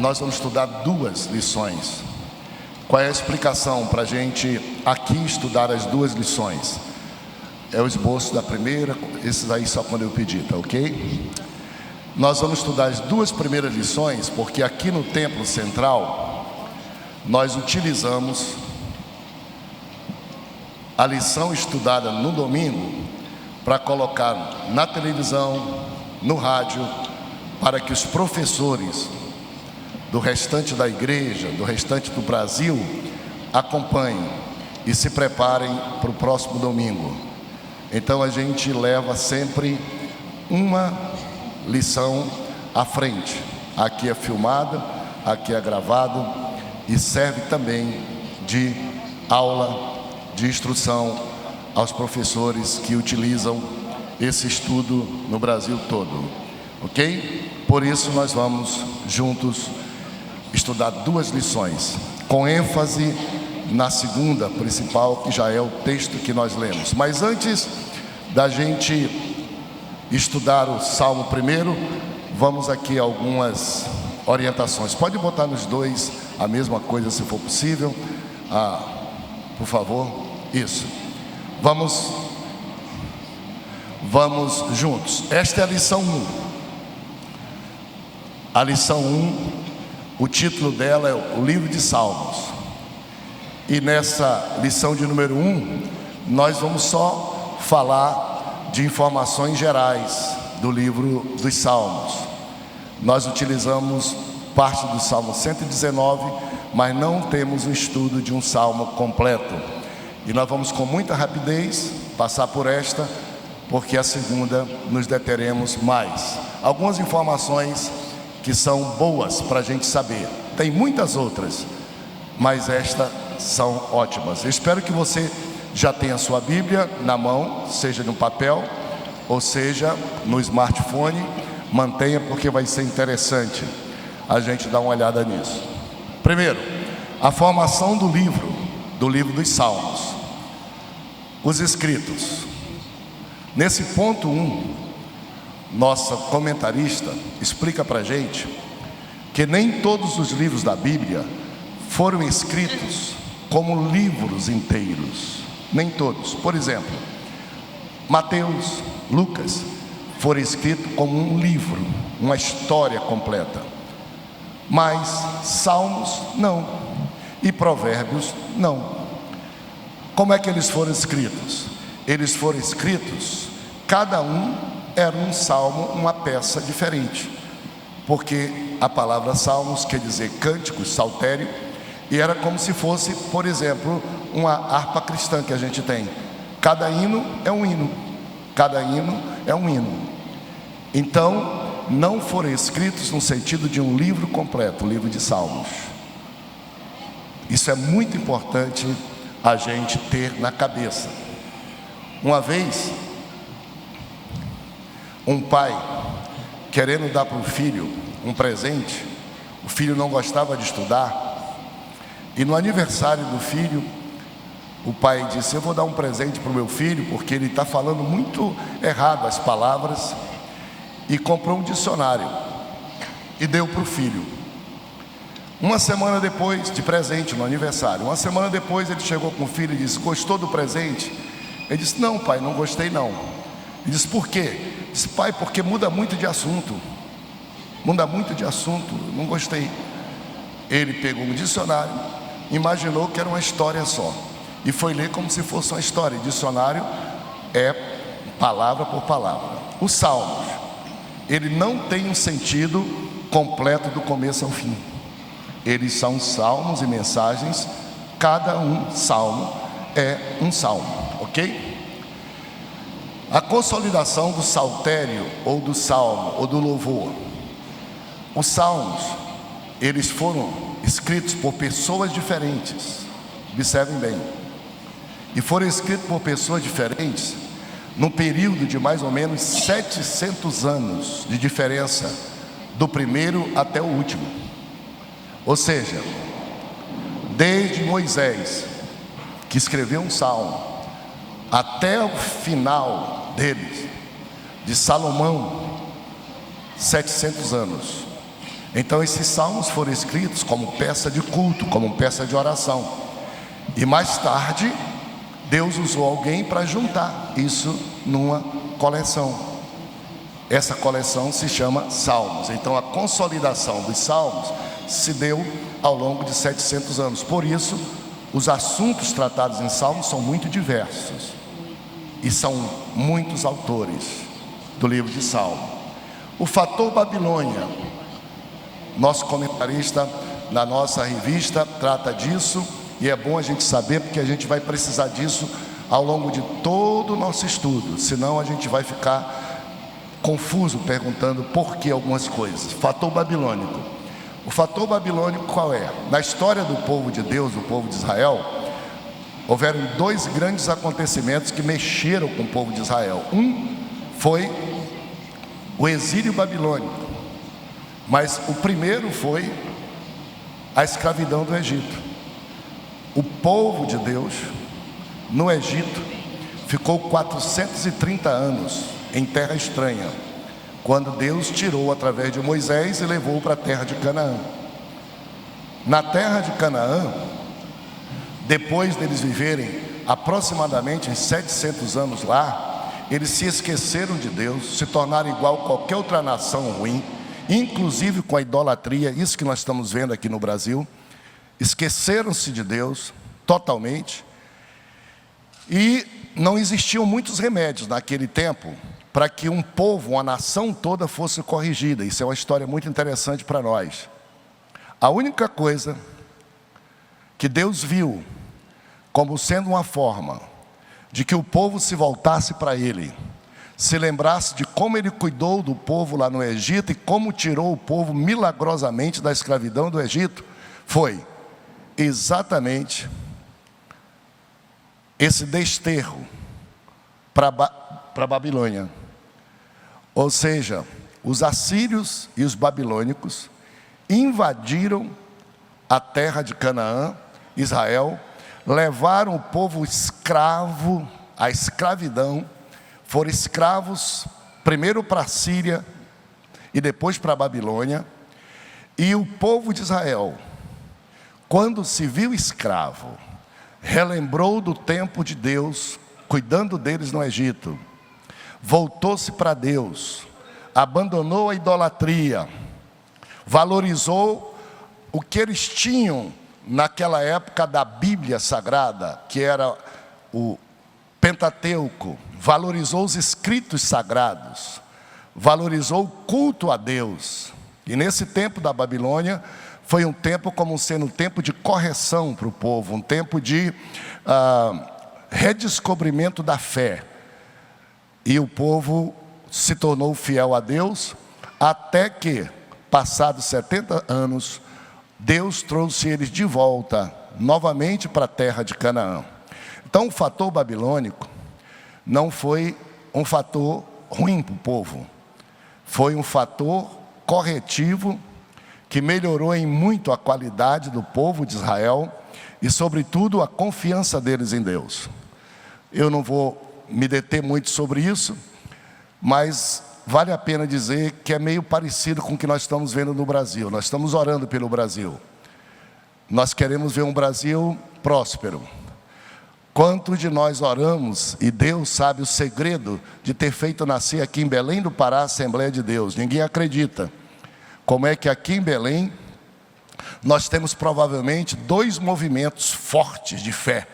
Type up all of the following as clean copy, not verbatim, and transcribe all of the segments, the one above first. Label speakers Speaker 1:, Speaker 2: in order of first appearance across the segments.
Speaker 1: nós vamos estudar 2 lições. Qual é a explicação para a gente aqui estudar as 2 lições? É o esboço da primeira, esses aí só quando eu pedir, tá ok? Nós vamos estudar as 2 primeiras lições, porque aqui no Templo Central, nós utilizamos a lição estudada no domingo para colocar na televisão, no rádio, para que os professores do restante da igreja, do restante do Brasil, acompanhem e se preparem para o próximo domingo. Então a gente leva sempre uma lição à frente. Aqui é filmada, aqui é gravado e serve também de aula, de instrução aos professores que utilizam esse estudo no Brasil todo, ok? Por isso nós vamos juntos estudar 2 lições, com ênfase na segunda principal, que já é o texto que nós lemos. Mas antes da gente estudar o Salmo primeiro, vamos aqui a algumas orientações. Pode botar nos 2 a mesma coisa, se for possível. Por favor, isso. Vamos juntos. Esta é a lição 1. A lição 1, o título dela é o Livro de Salmos. E nessa lição de número 1, nós vamos só falar de informações gerais do livro dos Salmos. Nós utilizamos parte do Salmo 119, mas não temos um estudo de um salmo completo. E nós vamos com muita rapidez passar por esta, porque a segunda nos deteremos mais. Algumas informações que são boas para a gente saber. Tem muitas outras, mas estas são ótimas. Eu espero que você já tenha a sua Bíblia na mão, seja no papel ou seja no smartphone. Mantenha, porque vai ser interessante a gente dar uma olhada nisso. Primeiro, a formação do livro dos Salmos. Os escritos. Nesse ponto 1, nossa comentarista explica para a gente que nem todos os livros da Bíblia foram escritos como livros inteiros. Nem todos. Por exemplo, Mateus, Lucas foram escritos como um livro, uma história completa. Mas Salmos não. E Provérbios não. Como é que eles foram escritos? Eles foram escritos, cada um era um salmo, uma peça diferente. Porque a palavra salmos quer dizer cânticos, saltério, e era como se fosse, por exemplo, uma harpa cristã que a gente tem. Cada hino é um hino. Cada hino é um hino. Então, não foram escritos no sentido de um livro completo, o livro de Salmos. Isso é muito importante a gente ter na cabeça. Uma vez, um pai querendo dar para o filho um presente, o filho não gostava de estudar, e no aniversário do filho, o pai disse: eu vou dar um presente para o meu filho, porque ele está falando muito errado as palavras, e comprou um dicionário, e deu para o filho. Uma semana depois, de presente no aniversário, uma semana depois ele chegou com o filho e disse: gostou do presente? Ele disse: não, pai, não gostei não. Ele disse: por quê? Ele disse: pai, porque muda muito de assunto. Muda muito de assunto, não gostei. Ele pegou um dicionário, imaginou que era uma história só, e foi ler como se fosse uma história. Dicionário é palavra por palavra. Os salmos, ele não tem um sentido completo do começo ao fim. Eles são salmos e mensagens, cada um salmo é um salmo, ok? A consolidação do saltério, ou do salmo, ou do louvor. Os salmos, eles foram escritos por pessoas diferentes, observem bem, e foram escritos por pessoas diferentes, num período de mais ou menos 700 anos de diferença, do primeiro até o último. Ou seja, desde Moisés, que escreveu um salmo, até o final deles, de Salomão, 700 anos. Então esses salmos foram escritos como peça de culto, como peça de oração. E mais tarde, Deus usou alguém para juntar isso numa coleção. Essa coleção se chama Salmos. Então a consolidação dos Salmos se deu ao longo de 700 anos. Por isso, os assuntos tratados em Salmos são muito diversos. E são muitos autores do livro de Salmo. O fator Babilônia, nosso comentarista na nossa revista trata disso, e é bom a gente saber, porque a gente vai precisar disso ao longo de todo o nosso estudo, senão a gente vai ficar confuso perguntando por que algumas coisas. Fator babilônico. O fator babilônico qual é? Na história do povo de Deus, do povo de Israel, houveram dois grandes acontecimentos que mexeram com o povo de Israel. Um foi o exílio babilônico, mas o primeiro foi a escravidão do Egito. O povo de Deus no Egito ficou 430 anos em terra estranha, quando Deus tirou através de Moisés e levou para a terra de Canaã. Na terra de Canaã, depois deles viverem aproximadamente 700 anos lá, eles se esqueceram de Deus, se tornaram igual a qualquer outra nação ruim, inclusive com a idolatria, isso que nós estamos vendo aqui no Brasil. Esqueceram-se de Deus totalmente, e não existiam muitos remédios naquele tempo para que um povo, uma nação toda fosse corrigida. Isso é uma história muito interessante para nós. A única coisa que Deus viu como sendo uma forma de que o povo se voltasse para Ele, se lembrasse de como Ele cuidou do povo lá no Egito e como tirou o povo milagrosamente da escravidão do Egito, foi exatamente esse desterro para a Babilônia. Ou seja, os assírios e os babilônicos invadiram a terra de Canaã, Israel, levaram o povo escravo, à escravidão, foram escravos primeiro para a Síria e depois para a Babilônia. E o povo de Israel, quando se viu escravo, relembrou do tempo de Deus, cuidando deles no Egito, voltou-se para Deus, abandonou a idolatria, valorizou o que eles tinham naquela época da Bíblia Sagrada, que era o Pentateuco, valorizou os escritos sagrados, valorizou o culto a Deus. E nesse tempo da Babilônia, foi um tempo como sendo um tempo de correção para o povo, um tempo de redescobrimento da fé. E o povo se tornou fiel a Deus, até que, passados 70 anos, Deus trouxe eles de volta, novamente para a terra de Canaã. Então o fator babilônico não foi um fator ruim para o povo, foi um fator corretivo, que melhorou em muito a qualidade do povo de Israel e, sobretudo, a confiança deles em Deus. Eu não vou me deter muito sobre isso, mas vale a pena dizer que é meio parecido com o que nós estamos vendo no Brasil. Nós estamos orando pelo Brasil. Nós queremos ver um Brasil próspero. Quantos de nós oramos e Deus sabe o segredo de ter feito nascer aqui em Belém do Pará a Assembleia de Deus? Ninguém acredita. Como é que aqui em Belém nós temos provavelmente dois movimentos fortes de fé,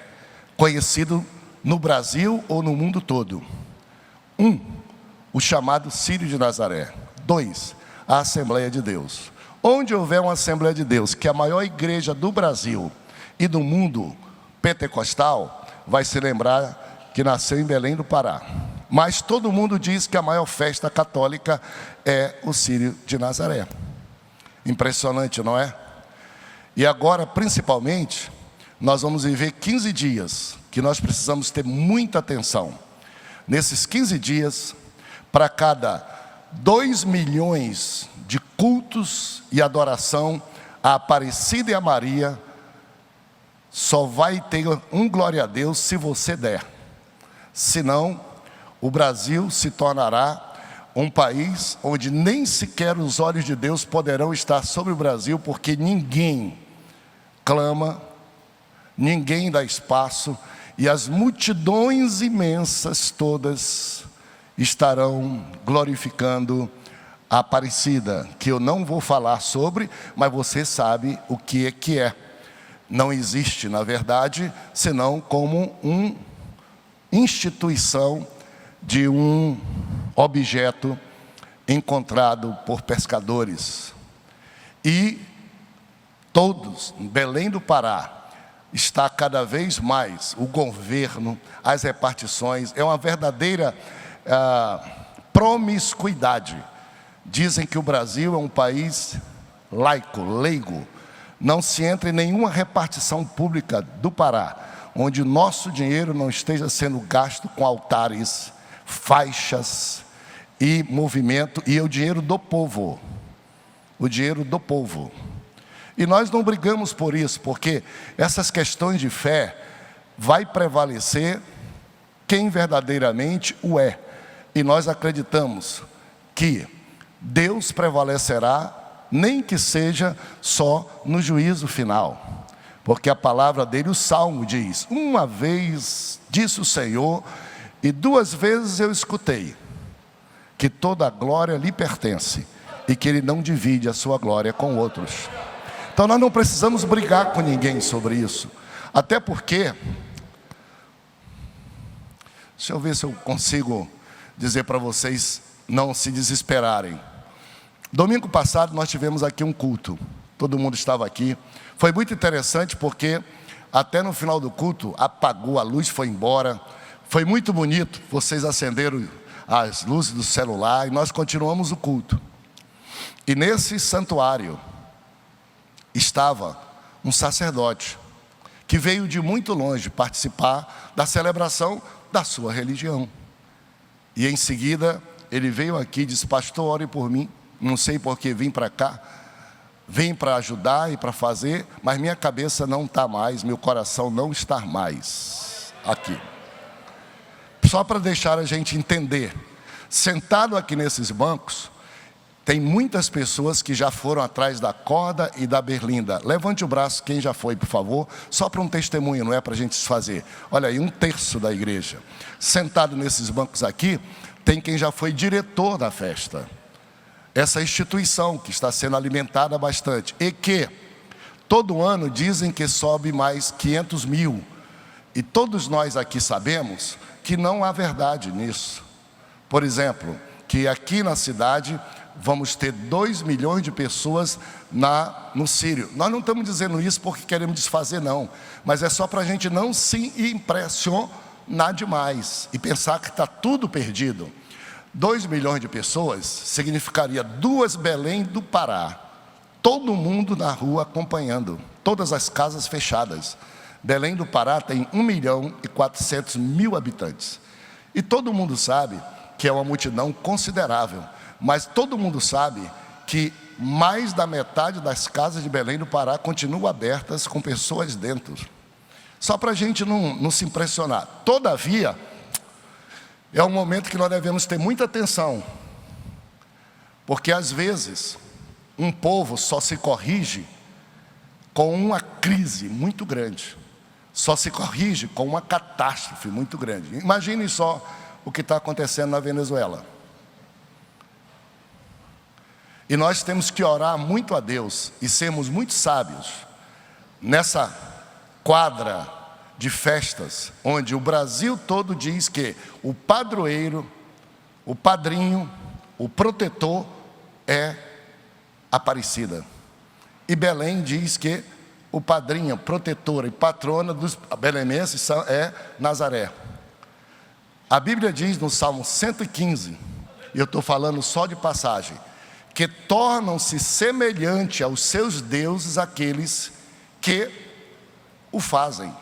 Speaker 1: conhecidos no Brasil ou no mundo todo. Um, o chamado Círio de Nazaré. Dois, a Assembleia de Deus. Onde houver uma Assembleia de Deus, que é a maior igreja do Brasil e do mundo pentecostal, vai se lembrar que nasceu em Belém do Pará. Mas todo mundo diz que a maior festa católica é o Círio de Nazaré. Impressionante, não é? E agora, principalmente, nós vamos viver 15 dias, que nós precisamos ter muita atenção. Nesses 15 dias, para cada 2 milhões de cultos e adoração a Aparecida e a Maria, só vai ter um glória a Deus se você der. Senão, o Brasil se tornará um país onde nem sequer os olhos de Deus poderão estar sobre o Brasil, porque ninguém clama, ninguém dá espaço, e as multidões imensas todas estarão glorificando a Aparecida, que eu não vou falar sobre, mas você sabe o que é. Não existe, na verdade, senão como uma instituição de um objeto encontrado por pescadores. E todos, em Belém do Pará, está cada vez mais o governo, as repartições, é uma verdadeira promiscuidade. Dizem que o Brasil é um país laico, leigo. Não se entra em nenhuma repartição pública do Pará onde o nosso dinheiro não esteja sendo gasto com altares, faixas e movimento, e é o dinheiro do povo. O dinheiro do povo. E nós não brigamos por isso, porque essas questões de fé vai prevalecer quem verdadeiramente o é. E nós acreditamos que Deus prevalecerá, nem que seja só no juízo final. Porque a palavra dele, o Salmo diz: uma vez disse o Senhor, e 2 vezes eu escutei, que toda a glória lhe pertence, e que ele não divide a sua glória com outros. Então nós não precisamos brigar com ninguém sobre isso. Até porque, deixa eu ver se eu consigo dizer para vocês não se desesperarem. Domingo passado nós tivemos aqui um culto. Todo mundo estava aqui. Foi muito interessante porque até no final do culto apagou, a luz foi embora. Foi muito bonito. Vocês acenderam as luzes do celular e nós continuamos o culto. E nesse santuário estava um sacerdote que veio de muito longe participar da celebração da sua religião. E em seguida ele veio aqui e disse: pastor, ore por mim. Não sei por que vim para cá, vim para ajudar e para fazer, mas minha cabeça não está mais, meu coração não está mais aqui. Só para deixar a gente entender, sentado aqui nesses bancos, tem muitas pessoas que já foram atrás da corda e da berlinda. Levante o braço quem já foi, por favor, só para um testemunho, não é para a gente se fazer. Olha aí, 1/3 da igreja. Sentado nesses bancos aqui, tem quem já foi diretor da festa. Essa instituição que está sendo alimentada bastante. E que todo ano dizem que sobe mais 500 mil. E todos nós aqui sabemos que não há verdade nisso. Por exemplo, que aqui na cidade vamos ter 2 milhões de pessoas no Sírio. Nós não estamos dizendo isso porque queremos desfazer, não. Mas é só para a gente não se impressionar demais e pensar que está tudo perdido. 2 milhões de pessoas significaria 2 Belém do Pará. Todo mundo na rua acompanhando, todas as casas fechadas. Belém do Pará tem 1.400.000 habitantes. E todo mundo sabe que é uma multidão considerável. Mas todo mundo sabe que mais da metade das casas de Belém do Pará continuam abertas com pessoas dentro. Só para a gente não se impressionar. Todavia, é um momento que nós devemos ter muita atenção. Porque às vezes, um povo só se corrige com uma crise muito grande. Só se corrige com uma catástrofe muito grande. Imagine só o que está acontecendo na Venezuela. E nós temos que orar muito a Deus e sermos muito sábios nessa quadra de festas, onde o Brasil todo diz que o padroeiro, o padrinho, o protetor é Aparecida. E Belém diz que o padrinho, protetora e patrona dos belemenses é Nazaré. A Bíblia diz no Salmo 115, e eu estou falando só de passagem, que tornam-se semelhantes aos seus deuses aqueles que o fazem.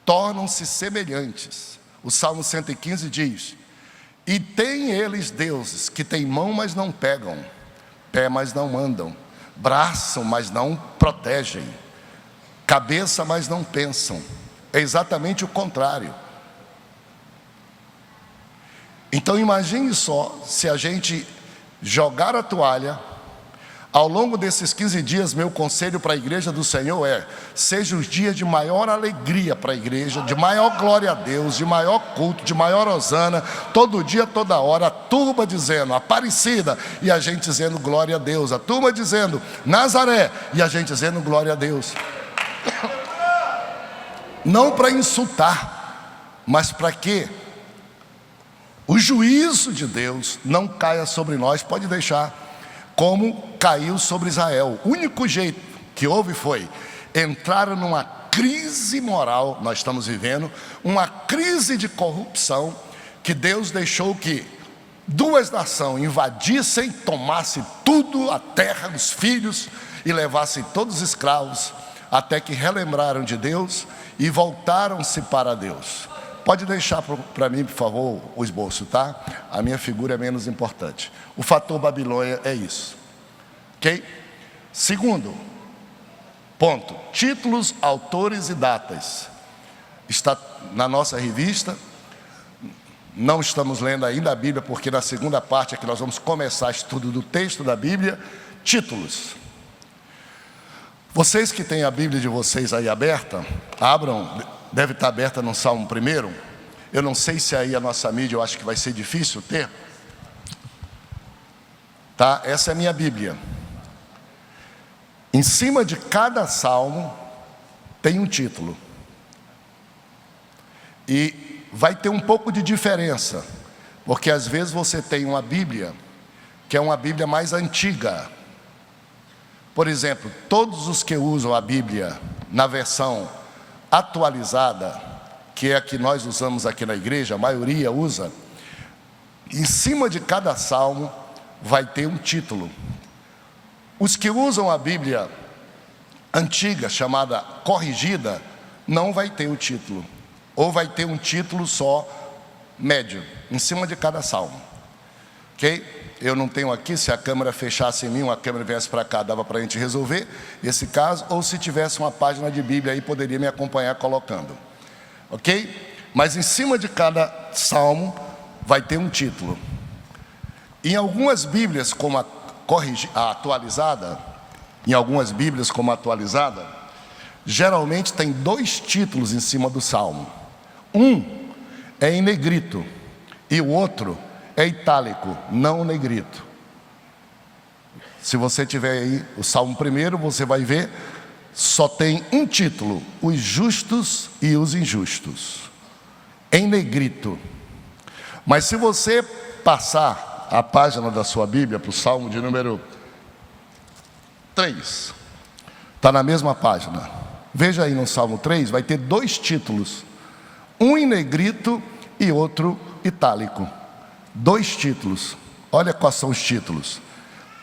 Speaker 1: Tornam-se semelhantes. O Salmo 115 diz: e tem eles deuses que têm mão, mas não pegam, pé, mas não andam, braço, mas não protegem, cabeça, mas não pensam. É exatamente o contrário. Então imagine só se a gente jogar a toalha. Ao longo desses 15 dias, meu conselho para a igreja do Senhor é: seja os dias de maior alegria para a igreja, de maior glória a Deus, de maior culto, de maior hosana, todo dia, toda hora, a turma dizendo Aparecida, e a gente dizendo glória a Deus, a turma dizendo Nazaré, e a gente dizendo glória a Deus. Não para insultar, mas para que o juízo de Deus não caia sobre nós. Pode deixar, como caiu sobre Israel. O único jeito que houve foi entrar numa crise moral. Nós estamos vivendo uma crise de corrupção, que Deus deixou que duas nações invadissem, tomassem tudo, a terra, os filhos, e levassem todos os escravos, até que relembraram de Deus e voltaram-se para Deus. Pode deixar para mim, por favor, o esboço, tá? A minha figura é menos importante. O fator Babilônia é isso. Ok? Segundo ponto: títulos, autores e datas. Está na nossa revista. Não estamos lendo ainda a Bíblia, porque na segunda parte é que nós vamos começar o estudo do texto da Bíblia. Títulos. Vocês que têm a Bíblia de vocês aí aberta, abram. Deve estar aberta no Salmo 1. Eu não sei se aí a nossa mídia, eu acho que vai ser difícil ter. Tá? Essa é a minha Bíblia. Em cima de cada salmo tem um título. E vai ter um pouco de diferença, porque às vezes você tem uma Bíblia que é uma Bíblia mais antiga. Por exemplo, todos os que usam a Bíblia na versão atualizada, que é a que nós usamos aqui na igreja, a maioria usa, em cima de cada salmo vai ter um título. Os que usam a Bíblia antiga, chamada corrigida, não vai ter o título, ou vai ter um título só médio, em cima de cada salmo. Ok? Eu não tenho aqui, se a câmera fechasse em mim, uma câmera viesse para cá, dava para a gente resolver esse caso, ou se tivesse uma página de Bíblia aí, poderia me acompanhar colocando. Ok? Mas em cima de cada salmo vai ter um título. Em algumas Bíblias, como a atualizada, geralmente tem dois títulos em cima do salmo. Um é em negrito e o outro é itálico, não negrito. Se você tiver aí o Salmo 1, você vai ver, só tem um título: os justos e os injustos, em negrito. Mas se você passar a página da sua Bíblia para o Salmo de número 3, está na mesma página. Veja aí no Salmo 3, vai ter dois títulos, um em negrito e outro itálico. Dois títulos. Olha quais são os títulos: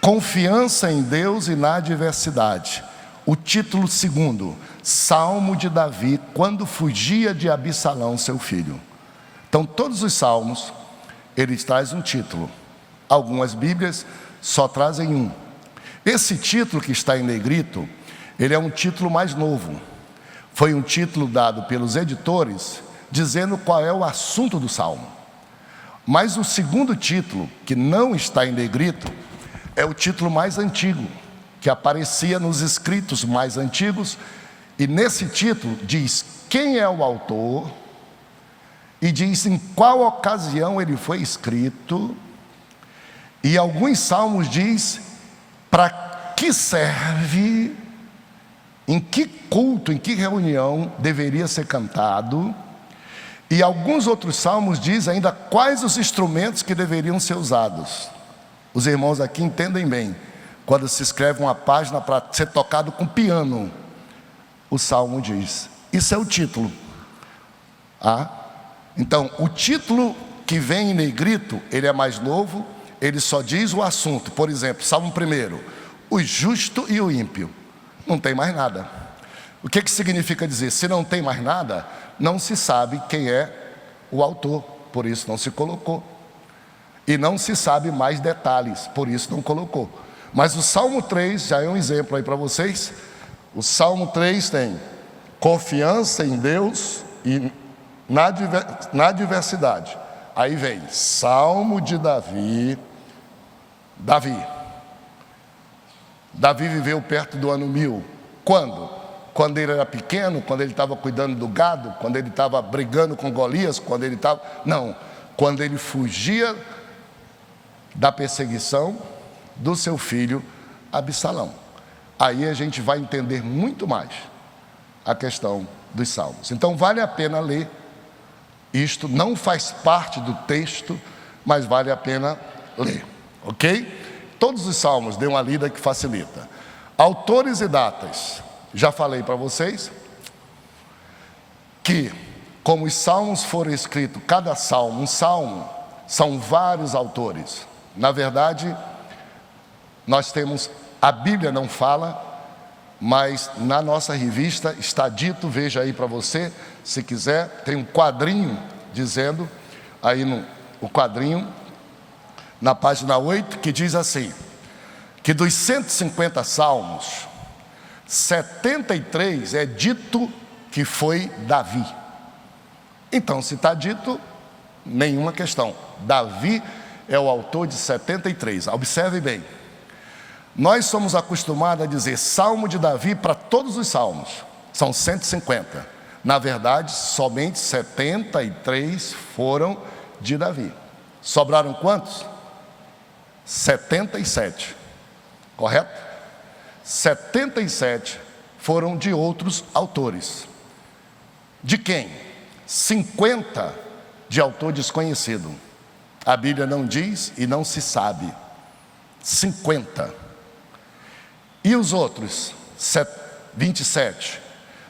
Speaker 1: confiança em Deus e na adversidade. O título segundo: Salmo de Davi, quando fugia de Absalão, seu filho. Então todos os salmos, eles trazem um título. Algumas Bíblias só trazem um. Esse título que está em negrito, ele é um título mais novo. Foi um título dado pelos editores, dizendo qual é o assunto do salmo. Mas o segundo título, que não está em negrito, é o título mais antigo, que aparecia nos escritos mais antigos. E nesse título diz quem é o autor, e diz em qual ocasião ele foi escrito. E alguns salmos diz para que serve, em que culto, em que reunião deveria ser cantado. E alguns outros salmos dizem ainda quais os instrumentos que deveriam ser usados. Os irmãos aqui entendem bem, quando se escreve uma página para ser tocado com piano, o salmo diz. Isso é o título. Então, o título que vem em negrito, ele é mais novo, ele só diz o assunto. Por exemplo, Salmo 1, o justo e o ímpio. Não tem mais nada. O que significa dizer? Se não tem mais nada, não se sabe quem é o autor, por isso não se colocou. E não se sabe mais detalhes, por isso não colocou. Mas o Salmo 3 já é um exemplo aí para vocês. O Salmo 3 tem confiança em Deus e na adversidade. Aí vem Salmo de Davi. Davi viveu perto do ano 1000. Quando? Quando ele era pequeno, quando ele estava cuidando do gado, quando ele estava brigando com Golias, quando ele estava... Não, quando ele fugia da perseguição do seu filho Absalão. Aí a gente vai entender muito mais a questão dos salmos. Então vale a pena ler isto, não faz parte do texto, mas vale a pena ler, ok? Todos os salmos, dê uma lida que facilita. Autores e datas, já falei para vocês que, como os salmos foram escritos, cada salmo, um salmo, são vários autores. Na verdade, nós temos, a Bíblia não fala, mas na nossa revista está dito, veja aí para você, se quiser, tem um quadrinho dizendo, aí o quadrinho, na página 8, que diz assim, que dos 150 salmos, 73 é dito que foi Davi. Então, se está dito, nenhuma questão. Davi é o autor de 73, observe bem. Nós somos acostumados a dizer Salmo de Davi para todos os salmos, são 150. Na verdade, somente 73 foram de Davi. Sobraram quantos? 77, correto? 77 foram de outros autores. De quem? 50 de autor desconhecido. A Bíblia não diz e não se sabe. 50. E os outros? 27.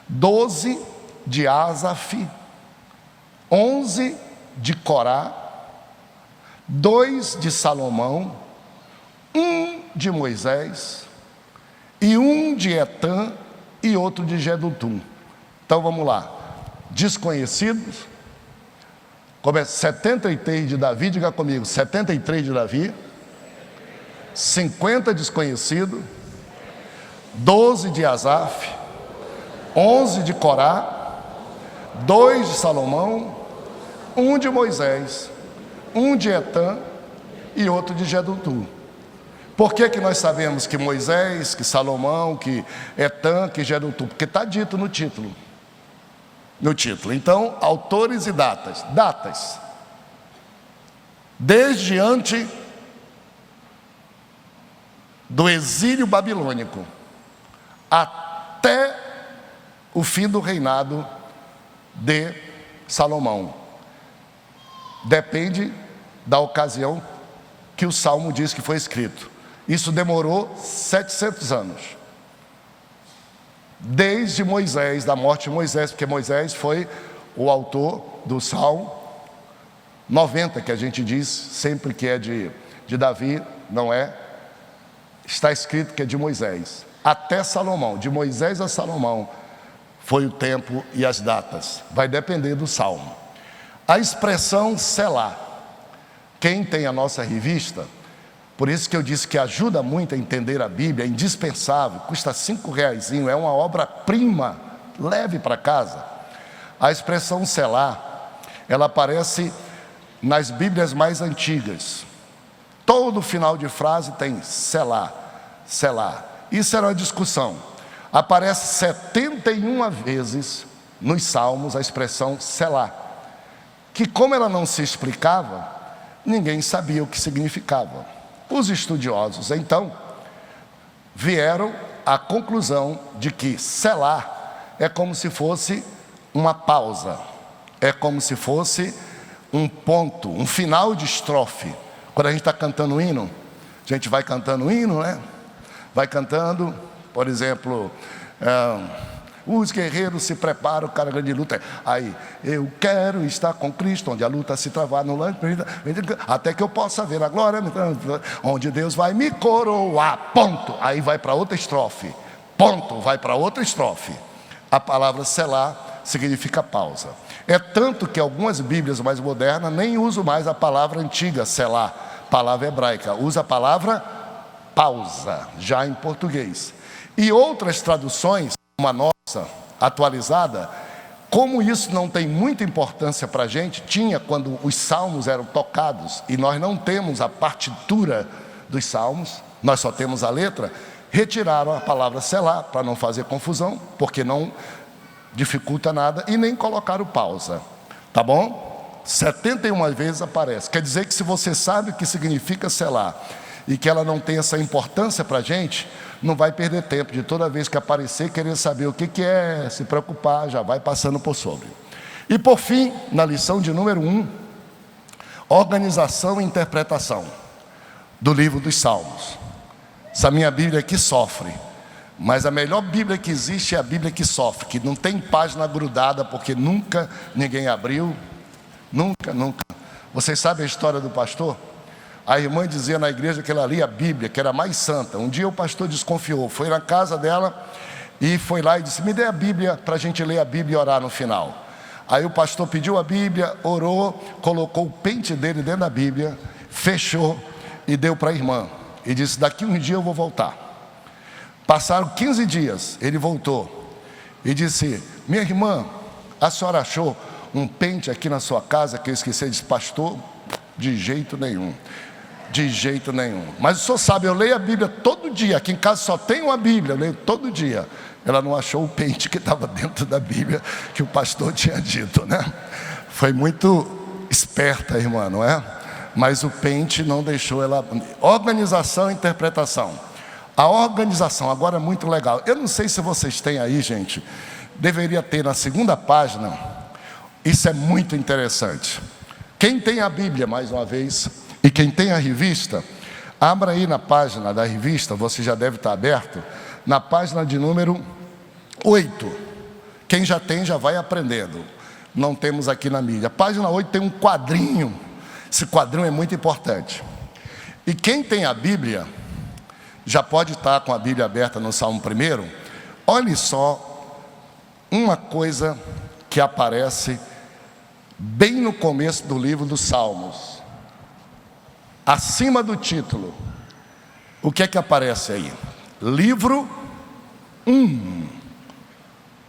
Speaker 1: 12 de Asaf, 11 de Corá, 2 de Salomão, 1 de Moisés, e 1 de Etã e outro de Jedutum. Então vamos lá. Desconhecidos, começa 73 de Davi, diga comigo, 73 de Davi, 50 desconhecidos, 12 de Asaf, 11 de Corá, 2 de Salomão, 1 de Moisés, 1 de Etã e outro de Jedutum. Por que nós sabemos que Moisés, que Salomão, que Etã, que Jedutum? Porque está dito no título. No título. Então, autores e datas. Datas. Desde antes do exílio babilônico até o fim do reinado de Salomão. Depende da ocasião que o Salmo diz que foi escrito. Isso demorou 700 anos. Desde Moisés, da morte de Moisés, porque Moisés foi o autor do Salmo 90, que a gente diz sempre que é de Davi, não é? Está escrito que é de Moisés. Até Salomão, de Moisés a Salomão, foi o tempo e as datas. Vai depender do Salmo. A expressão selá. Quem tem a nossa revista, por isso que eu disse que ajuda muito a entender a Bíblia, é indispensável, custa R$5, é uma obra-prima, leve para casa. A expressão selá, ela aparece nas Bíblias mais antigas. Todo final de frase tem selá, selá. Isso era uma discussão. Aparece 71 vezes nos Salmos a expressão selá, que como ela não se explicava, ninguém sabia o que significava. Os estudiosos, então, vieram à conclusão de que selá é como se fosse uma pausa, é como se fosse um ponto, um final de estrofe. Quando a gente está cantando um hino, a gente vai cantando um hino, né? Vai cantando, por exemplo, os guerreiros se preparam para a grande luta. Aí, eu quero estar com Cristo, onde a luta se travar no lance, até que eu possa ver a glória, onde Deus vai me coroar, ponto. Aí vai para outra estrofe, ponto, vai para outra estrofe. A palavra selá significa pausa. É tanto que algumas Bíblias mais modernas nem usam mais a palavra antiga, selá, palavra hebraica, usa a palavra pausa, já em português. E outras traduções, uma nossa atualizada, Como isso não tem muita importância para a gente, tinha quando os salmos eram tocados, e nós não temos a partitura dos salmos, nós só temos a letra, retiraram a palavra selar, para não fazer confusão, porque não dificulta nada, e nem colocaram pausa, tá bom? 71 vezes aparece, quer dizer que se você sabe o que significa selar, e que ela não tem essa importância para a gente, não vai perder tempo de toda vez que aparecer, querer saber o que é, se preocupar, já vai passando por sobre. E por fim, na lição de número 1, organização e interpretação do livro dos Salmos. Essa minha Bíblia aqui sofre, mas a melhor Bíblia que existe é a Bíblia que sofre, que não tem página grudada, porque nunca ninguém abriu, nunca. Vocês sabem a história do pastor? A irmã dizia na igreja que ela lia a Bíblia, que era mais santa. Um dia o pastor desconfiou, foi na casa dela e foi lá e disse: me dê a Bíblia para a gente ler a Bíblia e orar no final. Aí o pastor pediu a Bíblia, orou, colocou o pente dele dentro da Bíblia, fechou e deu para a irmã. E disse: daqui um dia eu vou voltar. Passaram 15 dias, ele voltou e disse: minha irmã, a senhora achou um pente aqui na sua casa que eu esqueci? Ele disse: pastor, de jeito nenhum. De jeito nenhum. Mas o senhor sabe, eu leio a Bíblia todo dia. Aqui em casa só tem uma Bíblia, eu leio todo dia. Ela não achou o pente que estava dentro da Bíblia, que o pastor tinha dito, né? Foi muito esperta a irmã, não é? Mas o pente não deixou ela. Organização e interpretação. A organização agora é muito legal. Eu não sei se vocês têm aí, gente. Deveria ter na segunda página. Isso é muito interessante. Quem tem a Bíblia, mais uma vez, e quem tem a revista, abra aí na página da revista, você já deve estar aberto, na página de número 8. Quem já tem, já vai aprendendo. Não temos aqui na mídia. A página 8 tem um quadrinho. Esse quadrinho é muito importante. E quem tem a Bíblia, já pode estar com a Bíblia aberta no Salmo 1. Olhe só uma coisa que aparece bem no começo do livro dos Salmos. Acima do título, o que é que aparece aí? Livro 1.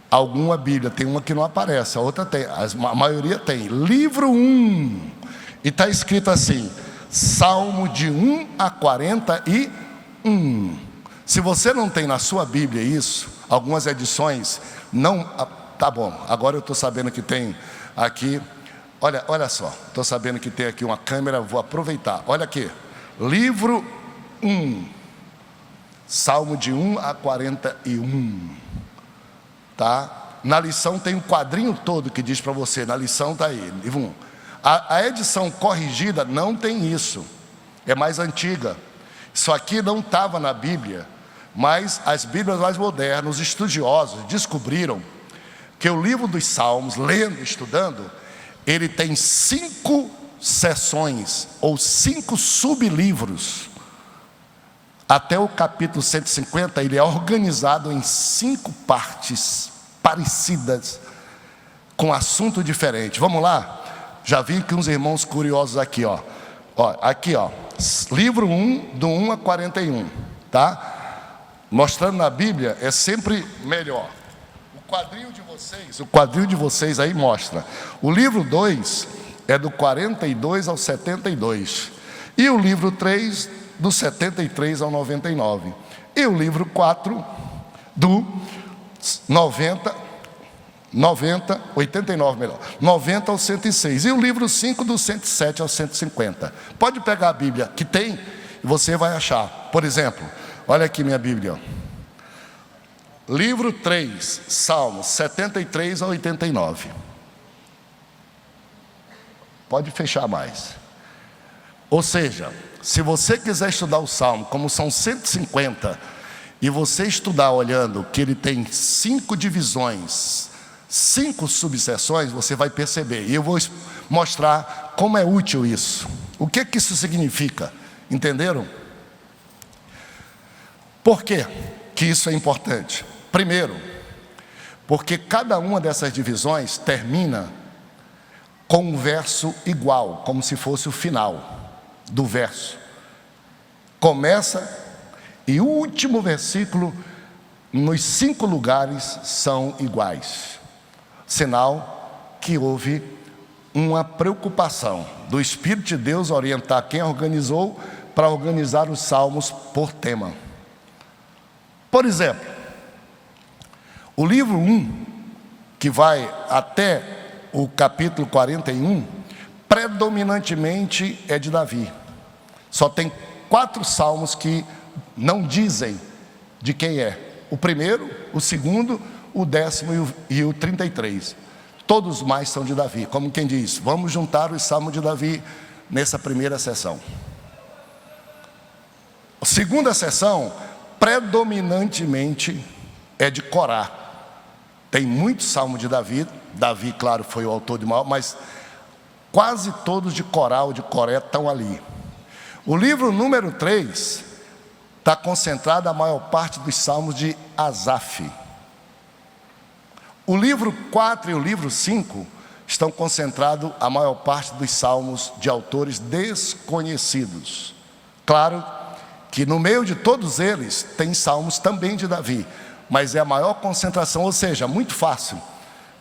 Speaker 1: Alguma Bíblia tem uma que não aparece, a outra tem, a maioria tem. Livro 1. E está escrito assim: Salmo de 1 a 41. Se você não tem na sua Bíblia isso, algumas edições não. Tá bom, agora eu estou sabendo que tem aqui. Olha só, estou sabendo que tem aqui uma câmera, vou aproveitar. Olha aqui, livro 1, Salmo de 1 a 41, tá? Na lição tem um quadrinho todo que diz para você, na lição está aí, livro 1. A edição corrigida não tem isso, é mais antiga. Isso aqui não estava na Bíblia, mas as Bíblias mais modernas, os estudiosos descobriram que o livro dos Salmos, lendo, estudando, ele tem 5 seções, ou 5 sublivros. Até o capítulo 150, ele é organizado em 5 partes parecidas, com assunto diferente. Vamos lá? Já vi que uns irmãos curiosos aqui, ó. Aqui, ó, livro 1, do 1 a 41, tá? Mostrando na Bíblia é sempre melhor. O quadrinho de vocês aí mostra. O livro 2 é do 42 ao 72. E o livro 3, do 73 ao 99. E o livro 4, do 90 ao 106. E o livro 5, do 107 ao 150. Pode pegar a Bíblia que tem e você vai achar. Por exemplo, olha aqui minha Bíblia. Livro 3, Salmos 73 a 89. Pode fechar mais. Ou seja, se você quiser estudar o Salmo, como são 150, e você estudar olhando que ele tem 5 divisões, 5 subseções, você vai perceber. E eu vou mostrar como é útil isso. O que que isso significa? Entenderam? Por quê que isso é importante? Primeiro, porque cada uma dessas divisões termina com um verso igual, como se fosse o final do verso. Começa e o último versículo, nos 5 lugares, são iguais. sinal que houve uma preocupação do Espírito de Deus orientar quem organizou para organizar os salmos por tema. Por exemplo, o livro 1, que vai até o capítulo 41, predominantemente é de Davi. Só tem 4 salmos que não dizem de quem é. O primeiro, o segundo, o 10º e o 33. Todos mais são de Davi. Como quem diz, vamos juntar os salmos de Davi nessa primeira sessão. A segunda sessão, predominantemente, é de Corá. Tem muitos salmos de Davi. Davi, claro, foi o autor de maior, mas quase todos de Corá ou de Coré estão ali. O livro número 3 está concentrado a maior parte dos salmos de Asaf. O livro 4 e o livro 5 estão concentrados a maior parte dos salmos de autores desconhecidos. Claro que no meio de todos eles tem salmos também de Davi, mas é a maior concentração, ou seja, muito fácil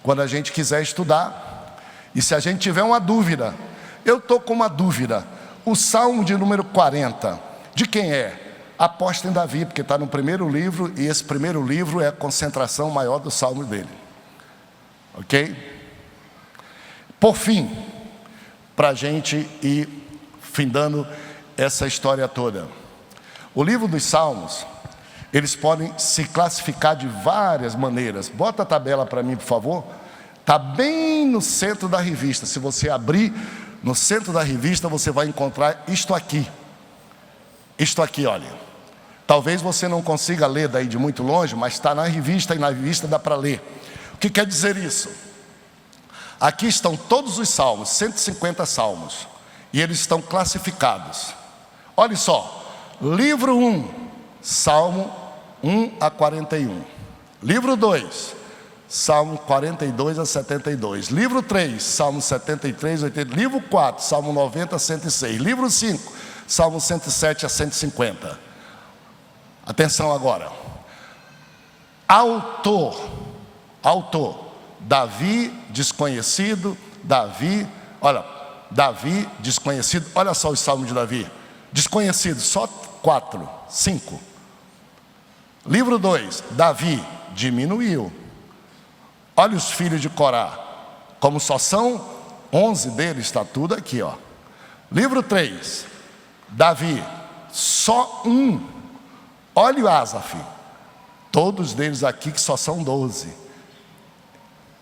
Speaker 1: quando a gente quiser estudar. E se a gente tiver uma dúvida, eu estou com uma dúvida, o salmo de número 40, de quem é? Aposta em Davi, porque está no primeiro livro, e esse primeiro livro é a concentração maior dos salmos dele. Ok? Por fim, para a gente ir findando essa história toda, o livro dos Salmos, eles podem se classificar de várias maneiras. Bota a tabela para mim, por favor. Está bem no centro da revista. Se você abrir no centro da revista, você vai encontrar isto aqui. Isto aqui, olha. Talvez você não consiga ler daí de muito longe, mas está na revista, e na revista dá para ler. O que quer dizer isso? Aqui estão todos os salmos, 150 salmos, e eles estão classificados. Olha só, livro 1, Salmo 1 a 41. Livro 2, Salmo 42 a 72. Livro 3, Salmo 73 a 80. Livro 4, Salmo 90 a 106. Livro 5, Salmo 107 a 150. Atenção agora. Autor, Davi desconhecido, Davi desconhecido. Olha só os salmos de Davi. Desconhecido, só 4, 5. Livro 2, Davi diminuiu. Olha os filhos de Corá, como só são 11 deles, está tudo aqui, ó. Livro 3, Davi, só 1. Olha o Asaf, todos deles aqui que só são 12.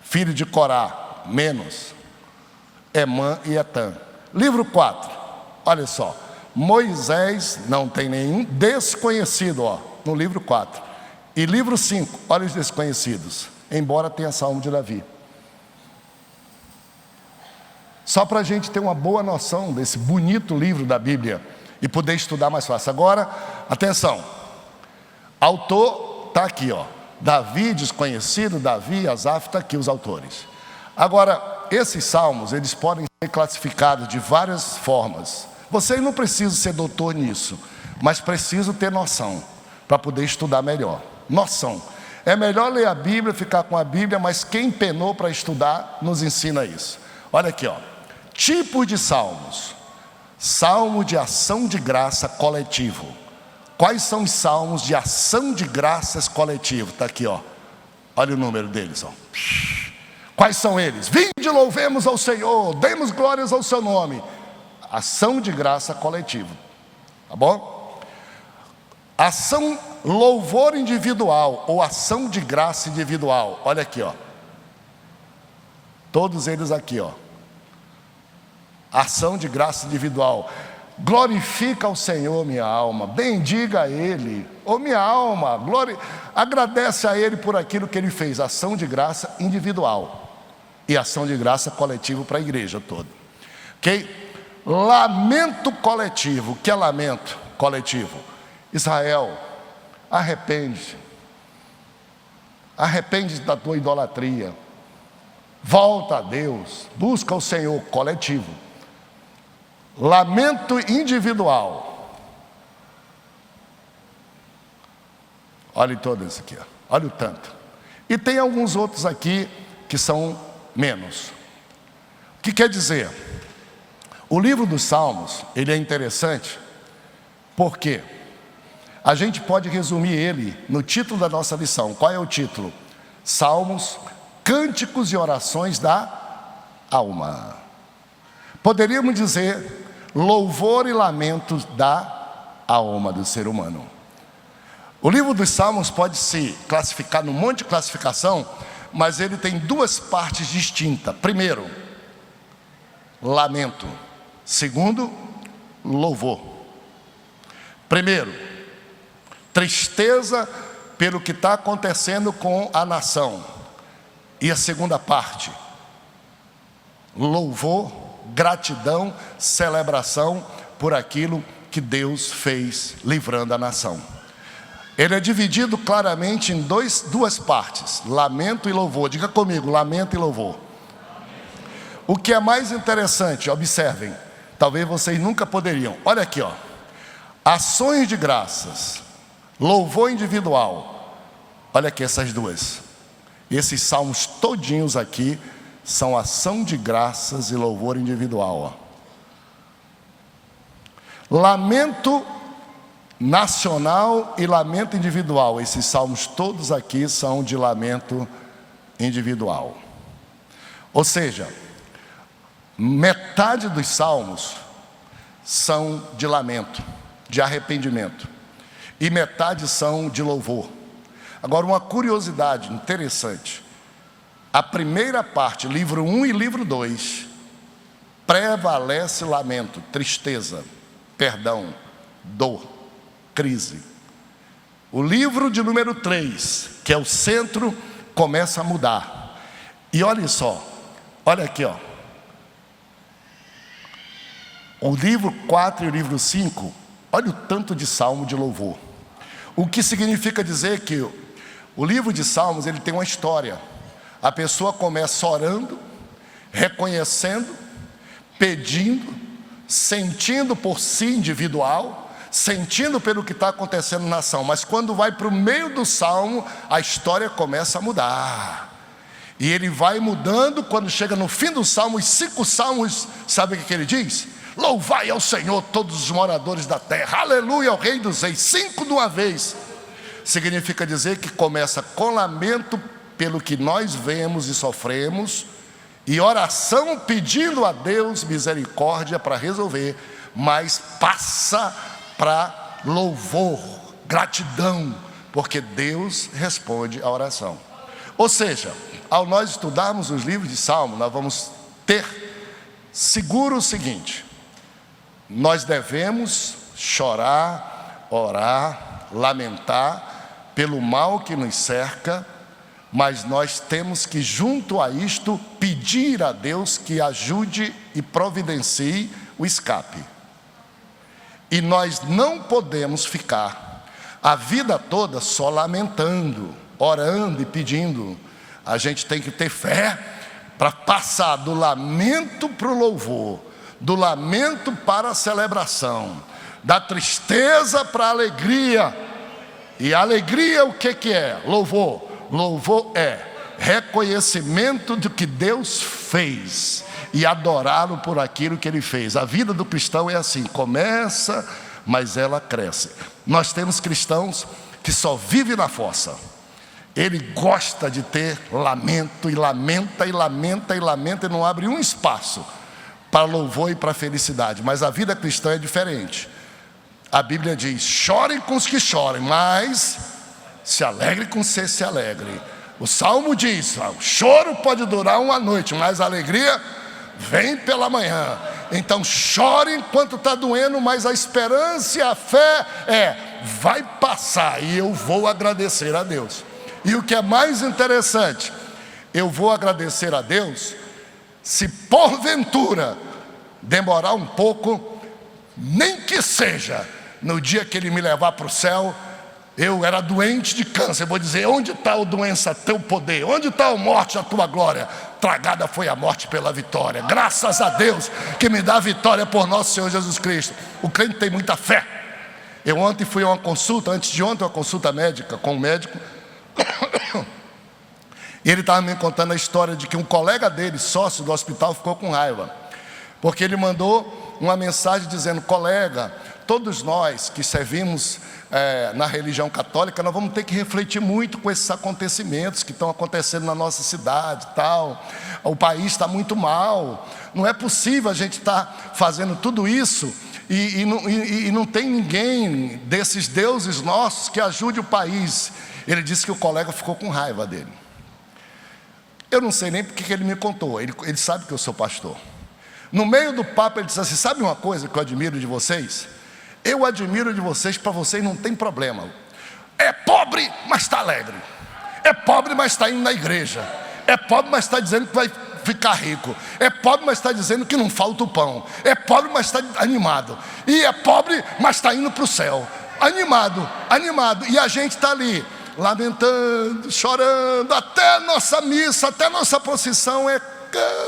Speaker 1: Filho de Corá, menos. Emã e Etã. Livro 4, olha só. Moisés, não tem nenhum, desconhecido, ó, no livro 4. E livro 5, olha os desconhecidos, embora tenha salmo de Davi. Só para a gente ter uma boa noção desse bonito livro da Bíblia e poder estudar mais fácil. Agora, atenção. Autor está aqui, ó. Davi, desconhecido, Davi, Asaf, está aqui os autores. Agora, esses salmos, eles podem ser classificados de várias formas. Vocês não precisam ser doutor nisso, mas precisam ter noção para poder estudar melhor. Noção. É melhor ler a Bíblia, ficar com a Bíblia, mas quem penou para estudar nos ensina isso. Olha aqui, ó. Tipos de salmos. Salmo de ação de graça coletivo. Quais são os salmos de ação de graças coletivo? Está aqui, ó. Olha o número deles, ó. Quais são eles? Vinde, louvemos ao Senhor, demos glórias ao seu nome. Ação de graça coletivo. Tá bom? Ação, louvor individual ou ação de graça individual. Olha aqui, ó. Todos eles aqui, ó. Ação de graça individual. Glorifica ao Senhor, minha alma, bendiga a Ele, ô minha alma, agradece a Ele por aquilo que Ele fez. Ação de graça individual e ação de graça coletivo para a igreja toda. Ok? Lamento coletivo. O que é lamento coletivo? Israel, arrepende-se da tua idolatria, volta a Deus, busca o Senhor, coletivo. Lamento individual. Olha todos aqui, ó. Olha o tanto. E tem alguns outros aqui que são menos. O que quer dizer? O livro dos Salmos, ele é interessante, porque a gente pode resumir ele no título da nossa lição. Qual é o título? Salmos, Cânticos e Orações da Alma. Poderíamos dizer louvor e lamentos da alma do ser humano. O livro dos Salmos pode se classificar num monte de classificação, mas ele tem duas partes distintas. Primeiro, lamento. Segundo, louvor. Primeiro, tristeza pelo que está acontecendo com a nação. E a segunda parte, louvor, gratidão, celebração por aquilo que Deus fez livrando a nação. Ele é dividido claramente em duas partes, lamento e louvor. Diga comigo, lamento e louvor. O que é mais interessante, observem, talvez vocês nunca poderiam. Olha aqui, ó. Ações de graças, louvor individual. Olha aqui essas duas. Esses salmos todinhos aqui são ação de graças e louvor individual, ó. Lamento nacional e lamento individual. Esses salmos todos aqui são de lamento individual. Ou seja, metade dos salmos são de lamento, de arrependimento, e metade são de louvor. Agora, uma curiosidade interessante: a primeira parte, livro 1 e livro 2, prevalece lamento, tristeza, perdão, dor, crise. O livro de número 3, que é o centro, começa a mudar. E olha só, olha aqui, ó. O livro 4 e o livro 5, olha o tanto de salmo de louvor. O que significa dizer que o livro de Salmos, ele tem uma história. A pessoa começa orando, reconhecendo, pedindo, sentindo por si individual, sentindo pelo que está acontecendo na nação. Mas quando vai para o meio do salmo, a história começa a mudar. E ele vai mudando. Quando chega no fim do salmo, os 5 salmos, sabe o que ele diz? Louvai ao Senhor todos os moradores da terra, aleluia ao Rei dos Reis. 5 de uma vez. Significa dizer que começa com lamento pelo que nós vemos e sofremos, e oração pedindo a Deus misericórdia para resolver, mas passa para louvor, gratidão, porque Deus responde a oração. Ou seja, ao nós estudarmos os livros de Salmo, nós vamos ter seguro o seguinte: nós devemos chorar, orar, lamentar pelo mal que nos cerca, mas nós temos que, junto a isto, pedir a Deus que ajude e providencie o escape. E nós não podemos ficar a vida toda só lamentando, orando e pedindo. A gente tem que ter fé para passar do lamento para o louvor, do lamento para a celebração, da tristeza para a alegria. E a alegria, o que é? Louvor. Louvor é reconhecimento do que Deus fez e adorá-lo por aquilo que Ele fez. A vida do cristão é assim, começa, mas ela cresce. Nós temos cristãos que só vivem na fossa. Ele gosta de ter lamento, e lamenta, e lamenta, e lamenta, e não abre um espaço para louvor e para felicidade. Mas a vida cristã é diferente. A Bíblia diz: chorem com os que chorem, mas se alegre com os que se alegrem. O Salmo diz: o choro pode durar uma noite, mas a alegria vem pela manhã. Então chore enquanto está doendo, mas a esperança e a fé vai passar, e eu vou agradecer a Deus. E o que é mais interessante, eu vou agradecer a Deus se porventura demorar um pouco, nem que seja no dia que Ele me levar para o céu. Eu era doente de câncer, eu vou dizer: onde está, a doença, teu poder? Onde está a morte, a tua glória? Tragada foi a morte pela vitória. Graças a Deus que me dá a vitória por nosso Senhor Jesus Cristo. O crente tem muita fé. Eu ontem fui a uma consulta, antes de ontem, uma consulta médica com um médico. E Ele estava me contando a história de que um colega dele, sócio do hospital, ficou com raiva, porque ele mandou uma mensagem dizendo: colega, todos nós que servimos na religião católica, nós vamos ter que refletir muito com esses acontecimentos que estão acontecendo na nossa cidade e tal. O país está muito mal, não é possível a gente estar fazendo tudo isso e não tem ninguém desses deuses nossos que ajude o país. Ele disse que o colega ficou com raiva dele. Eu não sei nem porque que ele me contou, ele sabe que eu sou pastor. No meio do papo ele disse assim: sabe uma coisa que eu admiro de vocês? Eu admiro de vocês, para vocês não tem problema. É pobre, mas está alegre. É pobre, mas está indo na igreja. É pobre, mas está dizendo que vai ficar rico. É pobre, mas está dizendo que não falta o pão. É pobre, mas está animado. E é pobre, mas está indo para o céu. Animado, animado. E a gente está ali, lamentando, chorando. Até nossa missa, até nossa procissão é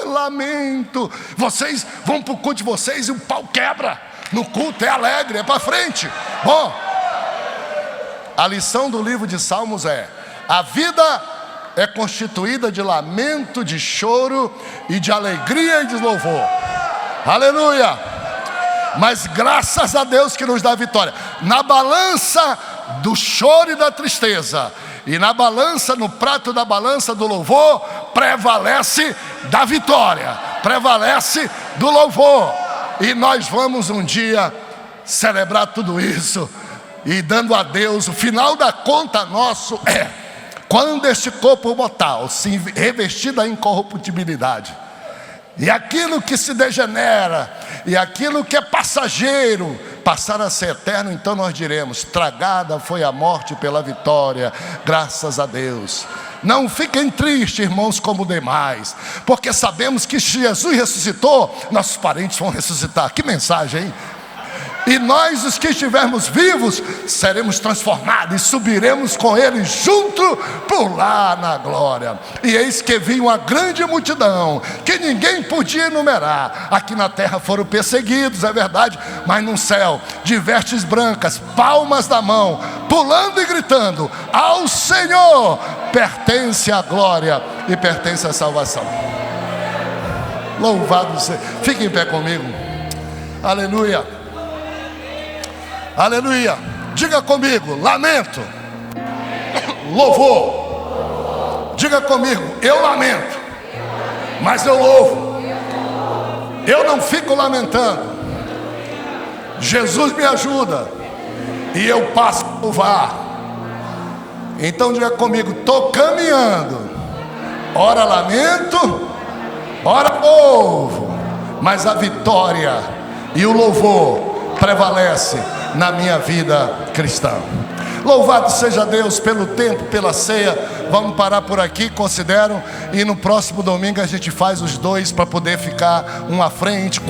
Speaker 1: lamento. Vocês vão para o culto de vocês e o pau quebra. No culto é alegre, é para frente. Bom, a lição do livro de Salmos é: a vida é constituída de lamento, de choro e de alegria e de louvor. Aleluia! Mas graças a Deus que nos dá a vitória. Na balança do choro e da tristeza, e na balança, no prato da balança do louvor, prevalece da vitória, prevalece do louvor. E nós vamos um dia celebrar tudo isso, e dando a Deus, o final da conta nosso é: quando este corpo mortal se revestir da incorruptibilidade, e aquilo que se degenera, e aquilo que é passageiro, passar a ser eterno, então nós diremos: tragada foi a morte pela vitória, graças a Deus. Não fiquem tristes, irmãos, como demais, porque sabemos que se Jesus ressuscitou, nossos parentes vão ressuscitar. Que mensagem, hein? E nós, os que estivermos vivos, seremos transformados e subiremos com Ele junto por lá na glória. E eis que vinha uma grande multidão, que ninguém podia enumerar. Aqui na terra foram perseguidos, é verdade, mas no céu, de vestes brancas, palmas na mão, pulando e gritando: ao Senhor pertence a glória e pertence a salvação. Louvado seja. Fique em pé comigo. Aleluia. Aleluia. Diga comigo: lamento, louvor. Diga comigo: eu lamento, mas eu louvo. Eu não fico lamentando. Jesus me ajuda e eu passo a louvar. Então diga comigo: estou caminhando. Ora lamento, ora louvo, mas a vitória e o louvor prevalece na minha vida cristã. Louvado seja Deus pelo tempo, pela ceia. Vamos parar por aqui, consideram, e no próximo domingo a gente faz os dois para poder ficar um à frente.